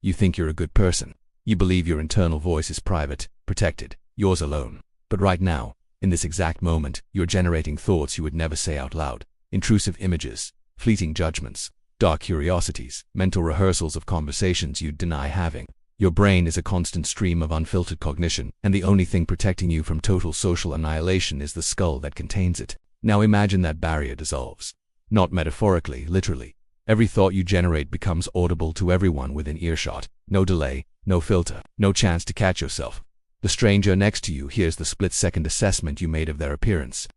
You think you're a good person. You believe your internal voice is private, protected, yours alone. But right now, in this exact moment, you're generating thoughts you would never say out loud. Intrusive images, fleeting judgments, dark curiosities, mental rehearsals of conversations you'd deny having. Your brain is a constant stream of unfiltered cognition, and the only thing protecting you from total social annihilation is the skull that contains it. Now imagine that barrier dissolves. Not metaphorically, literally. Every thought you generate becomes audible to everyone within earshot. No delay, no filter, no chance to catch yourself. The stranger next to you hears the split-second assessment you made of their appearance.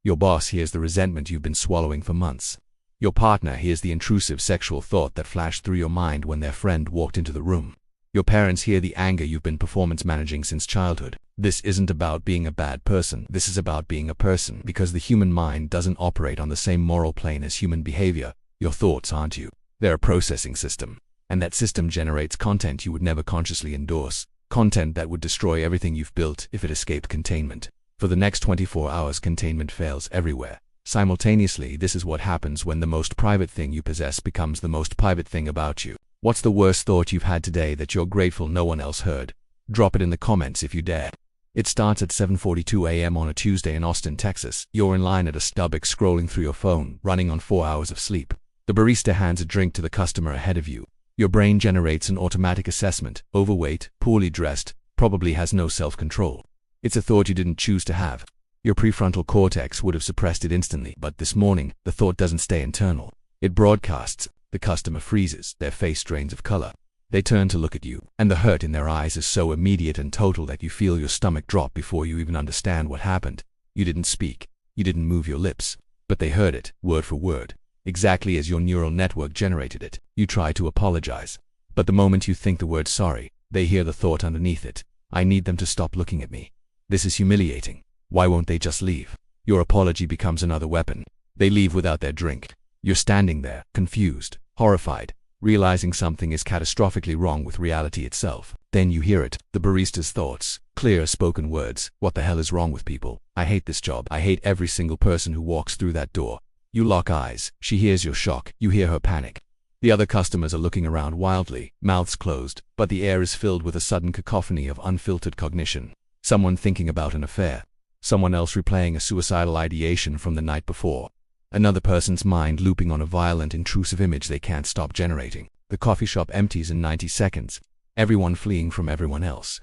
Your boss hears the resentment you've been swallowing for months. Your partner hears the intrusive sexual thought that flashed through your mind when their friend walked into the room. Your parents hear the anger you've been performance managing since childhood. This isn't about being a bad person. This is about being a person, because the human mind doesn't operate on the same moral plane as human behavior. Your thoughts aren't you. They're a processing system. And that system generates content you would never consciously endorse. Content that would destroy everything you've built if it escaped containment. For the next 24 hours, containment fails everywhere. Simultaneously, this is what happens when the most private thing you possess becomes the most private thing about you. What's the worst thought you've had today that you're grateful no one else heard? Drop it in the comments if you dare. It starts at 7:42 a.m. on a Tuesday in Austin, Texas. You're in line at a Starbucks scrolling through your phone, running on 4 hours of sleep. The barista hands a drink to the customer ahead of you. Your brain generates an automatic assessment. Overweight, poorly dressed, probably has no self-control. It's a thought you didn't choose to have. Your prefrontal cortex would have suppressed it instantly, but this morning, the thought doesn't stay internal. It broadcasts. The customer freezes, their face drains of color. They turn to look at you, and the hurt in their eyes is so immediate and total that you feel your stomach drop before you even understand what happened. You didn't speak. You didn't move your lips. But they heard it, word for word, exactly as your neural network generated it. You try to apologize. But the moment you think the word sorry, they hear the thought underneath it. I need them to stop looking at me. This is humiliating. Why won't they just leave? Your apology becomes another weapon. They leave without their drink. You're standing there, confused, horrified, realizing something is catastrophically wrong with reality itself. Then you hear it, the barista's thoughts, clear spoken words. What the hell is wrong with people? I hate this job. I hate every single person who walks through that door. You lock eyes. She hears your shock. You hear her panic. The other customers are looking around wildly, mouths closed, but the air is filled with a sudden cacophony of unfiltered cognition. Someone thinking about an affair. Someone else replaying a suicidal ideation from the night before. Another person's mind looping on a violent, intrusive image they can't stop generating. The coffee shop empties in 90 seconds. Everyone fleeing from everyone else.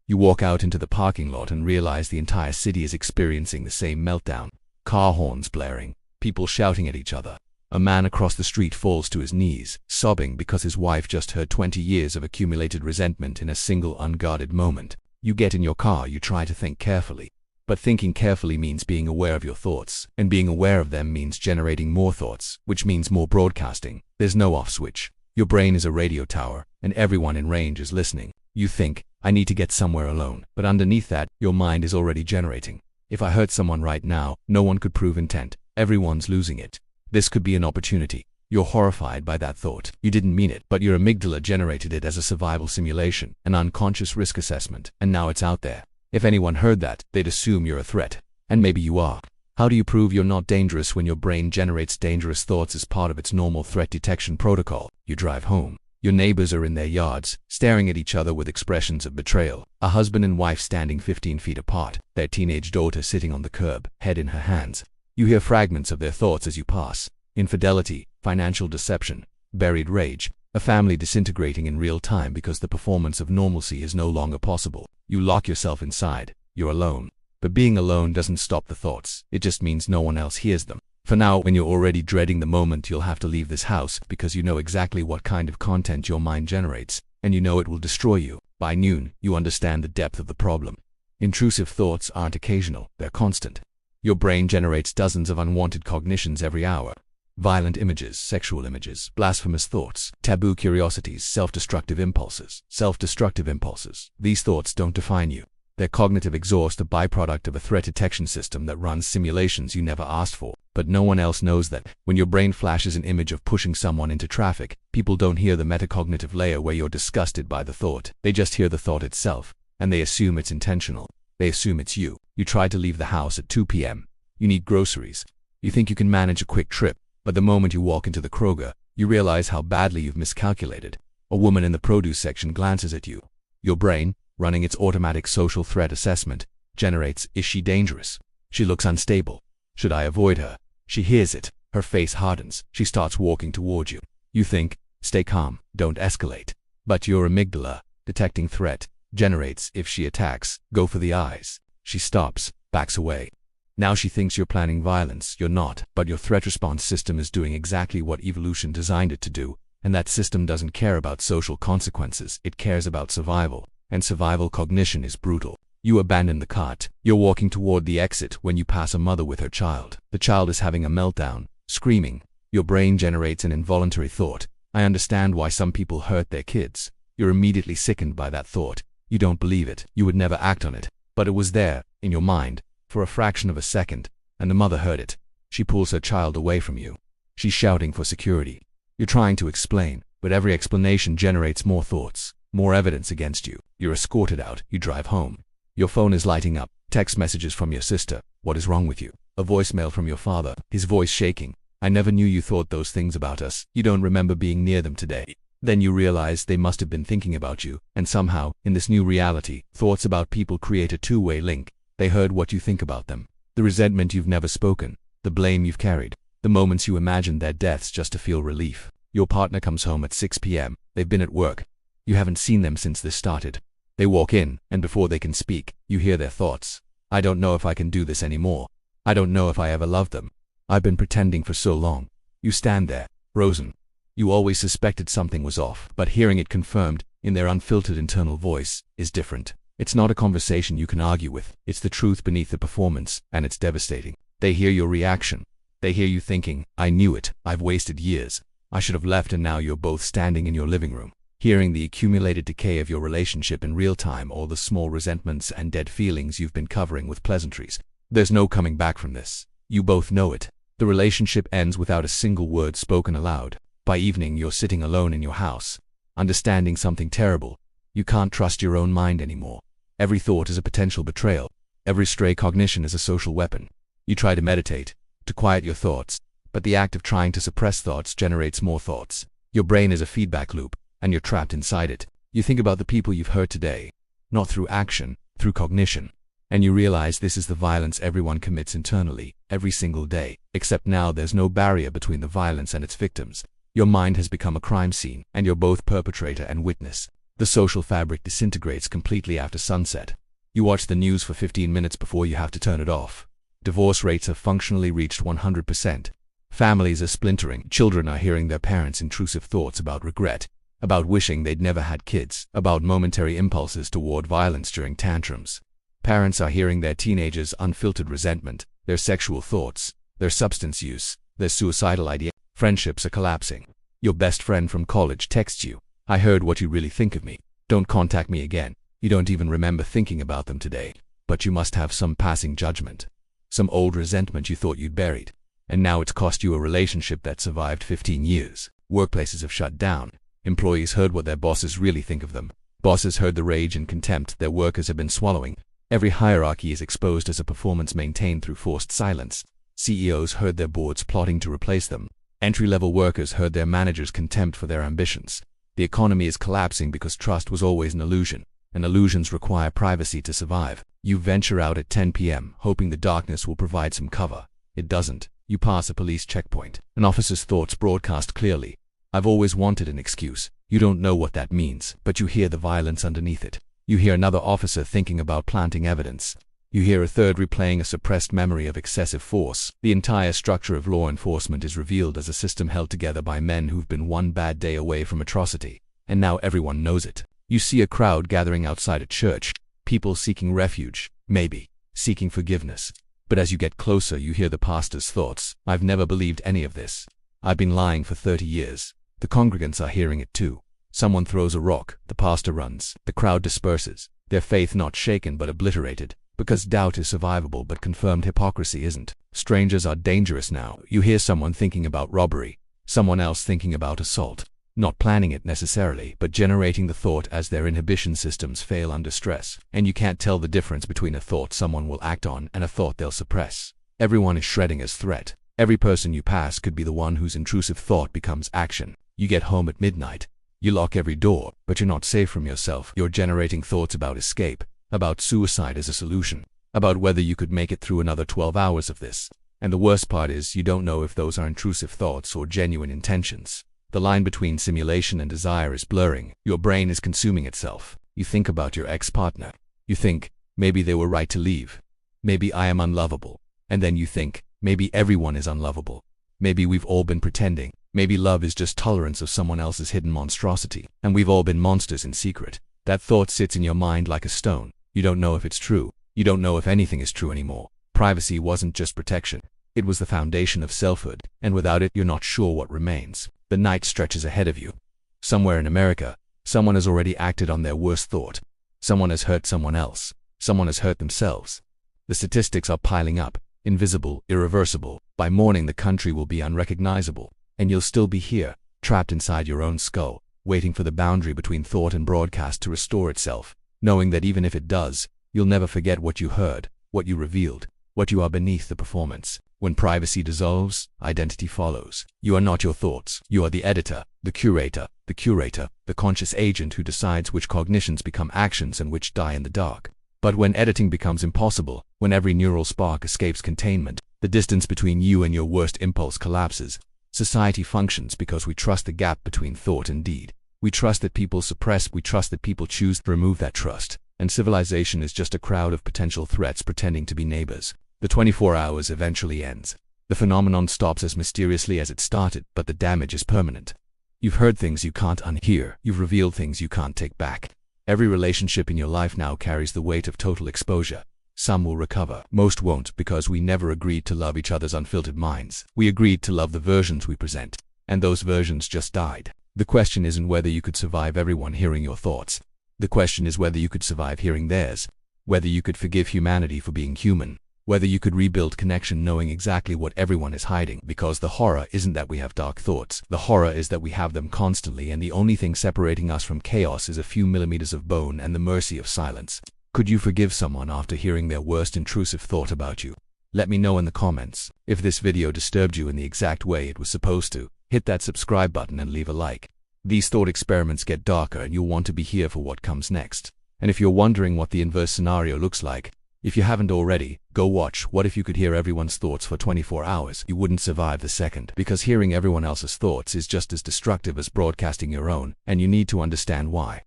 You walk out into the parking lot and realize the entire city is experiencing the same meltdown. Car horns blaring, people shouting at each other. A man across the street falls to his knees, sobbing because his wife just heard 20 years of accumulated resentment in a single unguarded moment. You get in your car, you try to think carefully. But thinking carefully means being aware of your thoughts, and being aware of them means generating more thoughts, which means more broadcasting. There's no off switch. Your brain is a radio tower, and everyone in range is listening. You think, I need to get somewhere alone, but underneath that, your mind is already generating. If I hurt someone right now, no one could prove intent. Everyone's losing it. This could be an opportunity. You're horrified by that thought. You didn't mean it, but your amygdala generated it as a survival simulation, an unconscious risk assessment, and now it's out there. If anyone heard that, they'd assume you're a threat. And maybe you are. How do you prove you're not dangerous when your brain generates dangerous thoughts as part of its normal threat detection protocol? You drive home. Your neighbors are in their yards, staring at each other with expressions of betrayal. A husband and wife standing 15 feet apart, their teenage daughter sitting on the curb, head in her hands. You hear fragments of their thoughts as you pass. Infidelity, financial deception, buried rage, a family disintegrating in real time because the performance of normalcy is no longer possible. You lock yourself inside. You're alone. But being alone doesn't stop the thoughts. It just means no one else hears them. For now, when you're already dreading the moment you'll have to leave this house because you know exactly what kind of content your mind generates, and you know it will destroy you, by noon, you understand the depth of the problem. Intrusive thoughts aren't occasional, they're constant. Your brain generates dozens of unwanted cognitions every hour. Violent images, sexual images, blasphemous thoughts, taboo curiosities, self-destructive impulses. Self-destructive impulses. These thoughts don't define you. They're cognitive exhaust, a byproduct of a threat detection system that runs simulations you never asked for. But no one else knows that. When your brain flashes an image of pushing someone into traffic, people don't hear the metacognitive layer where you're disgusted by the thought. They just hear the thought itself, and they assume it's intentional. They assume it's you. You try to leave the house at 2 p.m. You need groceries. You think you can manage a quick trip. But the moment you walk into the Kroger, you realize how badly you've miscalculated. A woman in the produce section glances at you. Your brain, running its automatic social threat assessment, generates, is she dangerous? She looks unstable. Should I avoid her? She hears it. Her face hardens. She starts walking toward you. You think, stay calm, don't escalate. But your amygdala, detecting threat, generates, if she attacks, go for the eyes. She stops, backs away. Now she thinks you're planning violence. You're not, but your threat response system is doing exactly what evolution designed it to do, and that system doesn't care about social consequences. It cares about survival, and survival cognition is brutal. You abandon the cart. You're walking toward the exit when you pass a mother with her child. The child is having a meltdown, screaming. Your brain generates an involuntary thought. I understand why some people hurt their kids. You're immediately sickened by that thought. You don't believe it. You would never act on it. But it was there, in your mind, for a fraction of a second, and the mother heard it. She pulls her child away from you. She's shouting for security. You're trying to explain, but every explanation generates more thoughts, more evidence against you. You're escorted out. You drive home. Your phone is lighting up. Text messages from your sister. What is wrong with you? A voicemail from your father, his voice shaking. I never knew you thought those things about us. You don't remember being near them today. Then you realize they must have been thinking about you, and somehow, in this new reality, thoughts about people create a two-way link. They heard what you think about them. The resentment you've never spoken, the blame you've carried, the moments you imagined their deaths just to feel relief. Your partner comes home at 6 p.m. They've been at work. You haven't seen them since this started. They walk in, and before they can speak, you hear their thoughts. I don't know if I can do this anymore. I don't know if I ever loved them. I've been pretending for so long. You stand there, frozen. You always suspected something was off, but hearing it confirmed, in their unfiltered internal voice, is different. It's not a conversation you can argue with. It's the truth beneath the performance, and it's devastating. They hear your reaction. They hear you thinking, I knew it. I've wasted years. I should have left, and now you're both standing in your living room, hearing the accumulated decay of your relationship in real time, all the small resentments and dead feelings you've been covering with pleasantries. There's no coming back from this. You both know it. The relationship ends without a single word spoken aloud. By evening, you're sitting alone in your house, understanding something terrible. You can't trust your own mind anymore. Every thought is a potential betrayal. Every stray cognition is a social weapon. You try to meditate, to quiet your thoughts, but the act of trying to suppress thoughts generates more thoughts. Your brain is a feedback loop, and you're trapped inside it. You think about the people you've hurt today, not through action, through cognition. And you realize this is the violence everyone commits internally, every single day, except now there's no barrier between the violence and its victims. Your mind has become a crime scene, and you're both perpetrator and witness. The social fabric disintegrates completely after sunset. You watch the news for 15 minutes before you have to turn it off. Divorce rates have functionally reached 100%. Families are splintering. Children are hearing their parents' intrusive thoughts about regret, about wishing they'd never had kids, about momentary impulses toward violence during tantrums. Parents are hearing their teenagers' unfiltered resentment, their sexual thoughts, their substance use, their suicidal idea. Friendships are collapsing. Your best friend from college texts you, I heard what you really think of me. Don't contact me again. You don't even remember thinking about them today. But you must have some passing judgment. Some old resentment you thought you'd buried. And now it's cost you a relationship that survived 15 years. Workplaces have shut down. Employees heard what their bosses really think of them. Bosses heard the rage and contempt their workers have been swallowing. Every hierarchy is exposed as a performance maintained through forced silence. CEOs heard their boards plotting to replace them. Entry-level workers heard their managers' contempt for their ambitions. The economy is collapsing because trust was always an illusion, and illusions require privacy to survive. You venture out at 10 p.m., hoping the darkness will provide some cover. It doesn't. You pass a police checkpoint. An officer's thoughts broadcast clearly. I've always wanted an excuse. You don't know what that means, but you hear the violence underneath it. You hear another officer thinking about planting evidence. You hear a third replaying a suppressed memory of excessive force. The entire structure of law enforcement is revealed as a system held together by men who've been one bad day away from atrocity. And now everyone knows it. You see a crowd gathering outside a church. People seeking refuge, maybe, seeking forgiveness. But as you get closer, you hear the pastor's thoughts. I've never believed any of this. I've been lying for 30 years. The congregants are hearing it too. Someone throws a rock. The pastor runs. The crowd disperses. Their faith not shaken but obliterated. Because doubt is survivable but confirmed hypocrisy isn't. Strangers are dangerous now. You hear someone thinking about robbery. Someone else thinking about assault. Not planning it necessarily, but generating the thought as their inhibition systems fail under stress. And you can't tell the difference between a thought someone will act on and a thought they'll suppress. Everyone is shredding as threat. Every person you pass could be the one whose intrusive thought becomes action. You get home at midnight. You lock every door, but you're not safe from yourself. You're generating thoughts about escape, about suicide as a solution, about whether you could make it through another 12 hours of this. And the worst part is, you don't know if those are intrusive thoughts or genuine intentions. The line between simulation and desire is blurring. Your brain is consuming itself. You think about your ex-partner. You think, maybe they were right to leave. Maybe I am unlovable. And then you think, maybe everyone is unlovable. Maybe we've all been pretending. Maybe love is just tolerance of someone else's hidden monstrosity. And we've all been monsters in secret. That thought sits in your mind like a stone. You don't know if it's true. You don't know if anything is true anymore. Privacy wasn't just protection. It was the foundation of selfhood. And without it, you're not sure what remains. The night stretches ahead of you. Somewhere in America, someone has already acted on their worst thought. Someone has hurt someone else. Someone has hurt themselves. The statistics are piling up. Invisible, irreversible. By morning, the country will be unrecognizable. And you'll still be here, trapped inside your own skull, waiting for the boundary between thought and broadcast to restore itself, knowing that even if it does, you'll never forget what you heard, what you revealed, what you are beneath the performance. When privacy dissolves, identity follows. You are not your thoughts. You are the editor, the curator, the conscious agent who decides which cognitions become actions and which die in the dark. But when editing becomes impossible, when every neural spark escapes containment, the distance between you and your worst impulse collapses. Society functions because we trust the gap between thought and deed. We trust that people suppress, we trust that people choose to remove that trust. And civilization is just a crowd of potential threats pretending to be neighbors. The 24 hours eventually ends. The phenomenon stops as mysteriously as it started, but the damage is permanent. You've heard things you can't unhear. You've revealed things you can't take back. Every relationship in your life now carries the weight of total exposure. Some will recover. Most won't, because we never agreed to love each other's unfiltered minds. We agreed to love the versions we present. And those versions just died. The question isn't whether you could survive everyone hearing your thoughts. The question is whether you could survive hearing theirs. Whether you could forgive humanity for being human. Whether you could rebuild connection knowing exactly what everyone is hiding. Because the horror isn't that we have dark thoughts. The horror is that we have them constantly, and the only thing separating us from chaos is a few millimeters of bone and the mercy of silence. Could you forgive someone after hearing their worst intrusive thought about you? Let me know in the comments. If this video disturbed you in the exact way it was supposed to, hit that subscribe button and leave a like. These thought experiments get darker and you'll want to be here for what comes next. And if you're wondering what the inverse scenario looks like, if you haven't already, go watch What If You Could Hear Everyone's Thoughts for 24 Hours. You wouldn't survive the second, because hearing everyone else's thoughts is just as destructive as broadcasting your own, and you need to understand why.